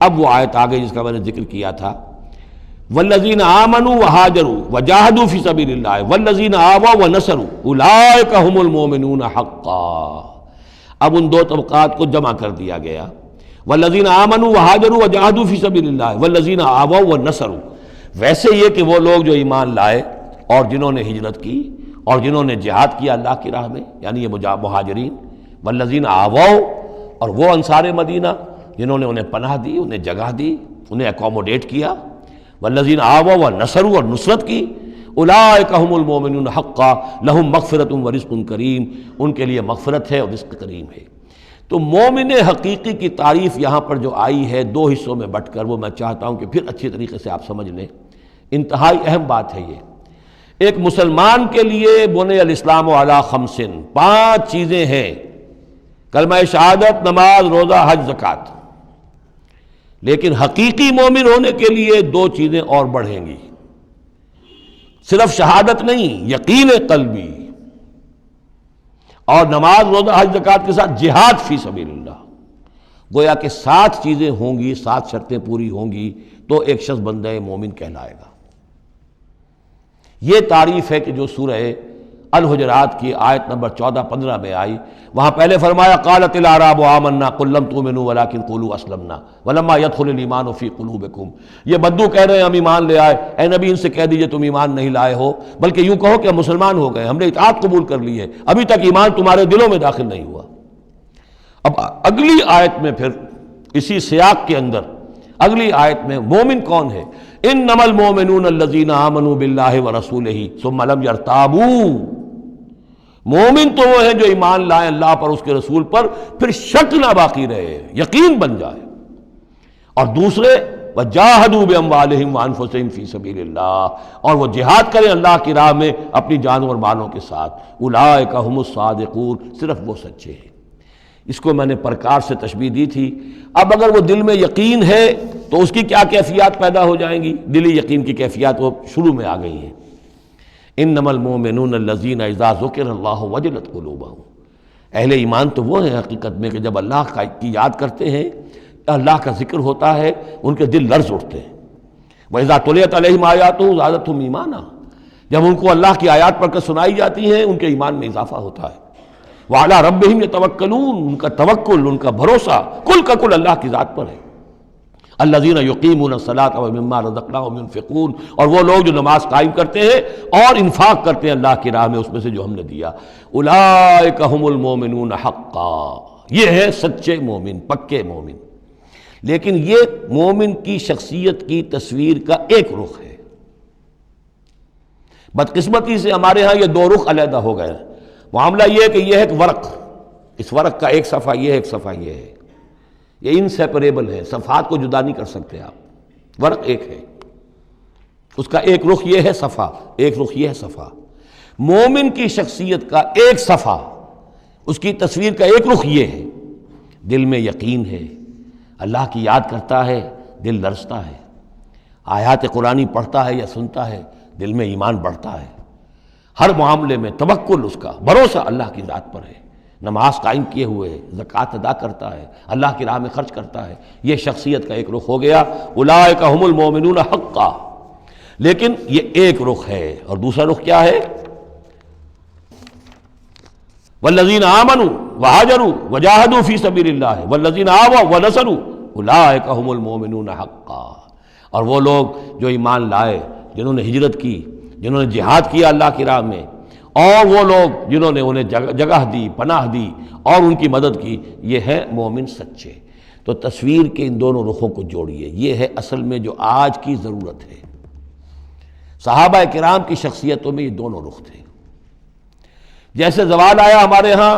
اب وہ آیت آ گئی جس کا میں نے ذکر کیا تھا، والذین آمنوا وہاجروا وجاہدوا فی سبیل اللہ والذین آووا ونصروا اولئک هم المؤمنون حقا۔ اب ان دو طبقات کو جمع کر دیا گیا، والذین آمنوا وہاجروا وجاہدوا فی سبیل اللہ والذین آووا ونصروا۔ ویسے یہ کہ وہ لوگ جو ایمان لائے اور جنہوں نے ہجرت کی اور جنہوں نے جہاد کیا اللہ کی راہ میں، یعنی یہ مہاجرین، والذین آووا، اور وہ انصار مدینہ جنہوں نے انہیں پناہ دی، انہیں جگہ دی، انہیں اکوموڈیٹ کیا، والذین آووا ونصروا، اور نصرت کی، اولئک هم المؤمنون حقا لہم مغفرۃ ورزق کریم، ان کے لیے مغفرت ہے اور رزق کریم ہے۔ تو مومن حقیقی کی تعریف یہاں پر جو آئی ہے دو حصوں میں بٹ کر، وہ میں چاہتا ہوں کہ پھر اچھی طریقے سے آپ سمجھ لیں، انتہائی اہم بات ہے یہ۔ ایک مسلمان کے لیے بنی الاسلام علی خمس، 5 چیزیں ہیں، کلمہ شہادت، نماز، روزہ، حج، زکوٰۃ۔ لیکن حقیقی مومن ہونے کے لیے 2 چیزیں اور بڑھیں گی، صرف شہادت نہیں، یقین قلبی، اور نماز، روزہ، حج، زکوٰۃ کے ساتھ جہاد فی سبیل اللہ۔ گویا کہ 7 چیزیں ہوں گی، 7 شرطیں پوری ہوں گی تو ایک شخص بندہ مومن کہلائے گا۔ یہ تعریف ہے کہ جو سورہ الحجرات کی آیت نمبر 14-15 میں آئی، وہاں پہلے فرمایا قالت الاعراب آمنا قل لم تؤمنوا ولکن قولوا اسلمنا ولما يدخل الایمان فی قلوبکم۔ یہ بدو کہہ رہے ہیں ہم ایمان لے آئے، اے نبی ان سے کہہ دیجئے تم ایمان نہیں لائے ہو، بلکہ یوں کہو کہ ہم مسلمان ہو گئے، ہم نے اطاعت قبول کر لی ہے، ابھی تک ایمان تمہارے دلوں میں داخل نہیں ہوا۔ اب اگلی آیت میں پھر اسی سیاق کے اندر اگلی آیت میں مومن کون ہے؟ انما المؤمنون الذین آمنوا باللہ ورسولہ ثم لم یرتابوا۔ مومن تو وہ ہیں جو ایمان لائیں اللہ پر، اس کے رسول پر، پھر شک نہ باقی رہے، یقین بن جائے۔ اور دوسرے وجاہدوا باموالہم وانفسہم فی سبیل اللہ، اور وہ جہاد کریں اللہ کی راہ میں اپنی جانوں اور مالوں کے ساتھ، اولئک ھم الصادقون، صرف وہ سچے ہیں۔ اس کو میں نے پرکار سے تشبیہ دی تھی۔ اب اگر وہ دل میں یقین ہے تو اس کی کیا کیفیات پیدا ہو جائیں گی؟ دلی یقین کی کیفیات وہ شروع میں آ گئی ہیں۔ انما المؤمنون الذین اذا ذکر اللہ وجلت قلوبہم۔ اہل ایمان تو وہ ہیں حقیقت میں کہ جب اللہ کی یاد کرتے ہیں، اللہ کا ذکر ہوتا ہے، ان کے دل لرز اٹھتے ہیں۔ وَإِذَا تُلِيَتْ عَلَيْهِمْ آيَاتُهُ زَادَتْهُمْ ایمانا، جب ان کو اللہ کی آیات پڑھ کر سنائی جاتی ہیں ان کے ایمان میں اضافہ ہوتا ہے۔ وَعَلَىٰ رَبِّهِمْ يَتَوَكَّلُونَ، ان کا توکل، ان کا بھروسہ کل کا کل اللہ کی ذات پر ہے۔ الذین یقیمون الصلاۃ ومما رزقناہم ينفقون، اور وہ لوگ جو نماز قائم کرتے ہیں اور انفاق کرتے ہیں اللہ کی راہ میں اس میں سے جو ہم نے دیا۔ اولئک ھم المؤمنون حقا، یہ ہے سچے مومن، پکے مومن۔ لیکن یہ مومن کی شخصیت کی تصویر کا ایک رخ ہے۔ بدقسمتی سے ہمارے ہاں یہ 2 رخ علیحدہ ہو گئے۔ معاملہ یہ ہے کہ یہ ہے ایک ورق، اس ورق کا ایک صفحہ یہ ہے، ایک صفحہ یہ ہے، یہ انسیپریبل ہے، صفحات کو جدا نہیں کر سکتے آپ۔ ورق ایک ہے، اس کا ایک رخ یہ ہے صفحہ، ایک رخ یہ ہے صفحہ۔ مومن کی شخصیت کا ایک صفحہ، اس کی تصویر کا ایک رخ یہ ہے، دل میں یقین ہے، اللہ کی یاد کرتا ہے، دل لرزتا ہے، آیات قرآنی پڑھتا ہے یا سنتا ہے، دل میں ایمان بڑھتا ہے، ہر معاملے میں توکل، اس کا بھروسہ اللہ کی ذات پر ہے، نماز قائم کیے ہوئے ہے، زکوٰۃ ادا کرتا ہے، اللہ کی راہ میں خرچ کرتا ہے۔ یہ شخصیت کا ایک رخ ہو گیا، اولئک ھم المؤمنون حقا۔ لیکن یہ ایک رخ ہے، اور دوسرا رخ کیا ہے؟ والذین آمنوا وہاجروا وجاہدوا فی سبیل اللہ والذین آووا ونصروا اولئک ھم المؤمنون حقا۔ اور وہ لوگ جو ایمان لائے، جنہوں نے ہجرت کی، جنہوں نے جہاد کیا اللہ کی راہ میں، اور وہ لوگ جنہوں نے انہیں جگہ دی، پناہ دی اور ان کی مدد کی، یہ ہے مومن سچے۔ تو تصویر کے ان دونوں رخوں کو جوڑیے، یہ ہے اصل میں جو آج کی ضرورت ہے۔ صحابہ کرام کی شخصیتوں میں یہ دونوں رخ تھے۔ جیسے زوال آیا ہمارے ہاں،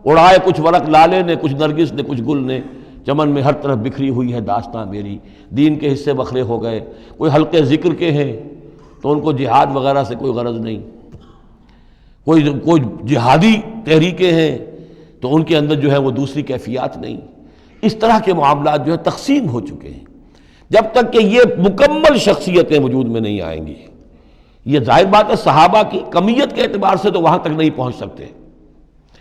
اڑائے کچھ ورق لالے نے، کچھ نرگس نے، کچھ گل نے، چمن میں ہر طرف بکھری ہوئی ہے داستاں میری، دین کے حصے بکھرے ہو گئے، کوئی حلقے ذکر کے ہیں تو ان کو جہاد وغیرہ سے کوئی غرض نہیں، کوئی جہادی تحریکیں ہیں تو ان کے اندر جو ہے وہ دوسری کیفیات نہیں۔ اس طرح کے معاملات جو ہے تقسیم ہو چکے ہیں۔ جب تک کہ یہ مکمل شخصیتیں وجود میں نہیں آئیں گی، یہ ظاہر بات ہے صحابہ کی کمیت کے اعتبار سے تو وہاں تک نہیں پہنچ سکتے،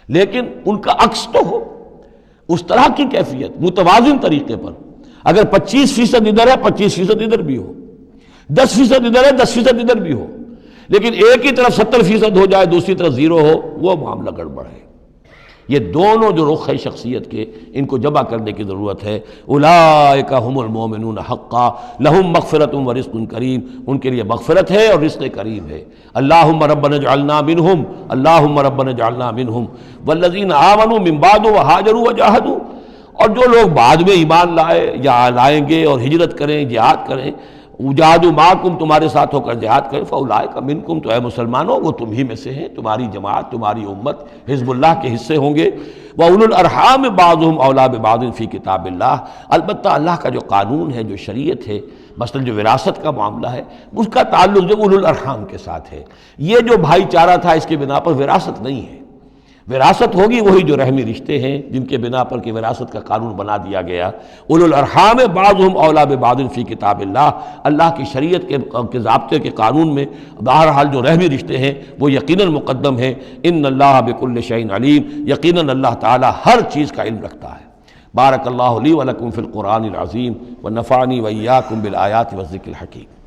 لیکن ان کا عکس تو ہو، اس طرح کی کیفیت متوازن طریقے پر۔ اگر 25% ادھر ہے 25% ادھر بھی ہو، 10% ادھر ہے 10% ادھر بھی ہو، لیکن ایک ہی طرف 70% ہو جائے دوسری طرف 0 ہو، وہ معاملہ گڑبڑ ہے۔ یہ دونوں جو رخ ہے شخصیت کے، ان کو جمع کرنے کی ضرورت ہے۔ اولئک ھم المؤمنون حقا لہم مغفرۃ ورزق کریم، ان کے لیے مغفرت ہے اور رزق کریم ہے۔ اللہم ربنا اجعلنا منہم، اللہم ربنا اجعلنا منہم والذین آمنوا من بعد وہاجروا وجاہدوا، اور جو لوگ بعد میں ایمان لائے یا لائیں گے اور ہجرت کریں، جہاد کریں، وجاہدوا معکم، تمہارے ساتھ ہو کر جہاد کریں، فاولئک منکم، تو اے مسلمانوں وہ تم ہی میں سے ہیں، تمہاری جماعت، تمہاری امت حزب اللہ کے حصے ہوں گے۔ وَأُولُو الْأَرْحَامِ بَعْضُهُمْ أَوْلَىٰ بِبَعْضٍ فِي کتاب اللہ، البتہ اللہ کا جو قانون ہے، جو شریعت ہے، مثلا جو وراثت کا معاملہ ہے، اس کا تعلق جو اولو الارحام کے ساتھ ہے۔ یہ جو بھائی چارہ تھا اس کے بنا پر وراثت نہیں ہے، وراثت ہوگی وہی جو رحمی رشتے ہیں جن کے بنا پر کہ وراثت کا قانون بنا دیا گیا۔ اولو الارحام بعضهم اولیٰ ببعض فی کتاب اللہ، اللہ کی شریعت کے ضابطے کے قانون میں بہرحال جو رحمی رشتے ہیں وہ یقیناً مقدم ہیں۔ ان اللہ بکل شیء علیم، یقیناً اللہ تعالی ہر چیز کا علم رکھتا ہے۔ بارک اللہ لی ولکم فی القرآن العظیم ونفعنی وإیاکم بالآیات والذکر الحکیم۔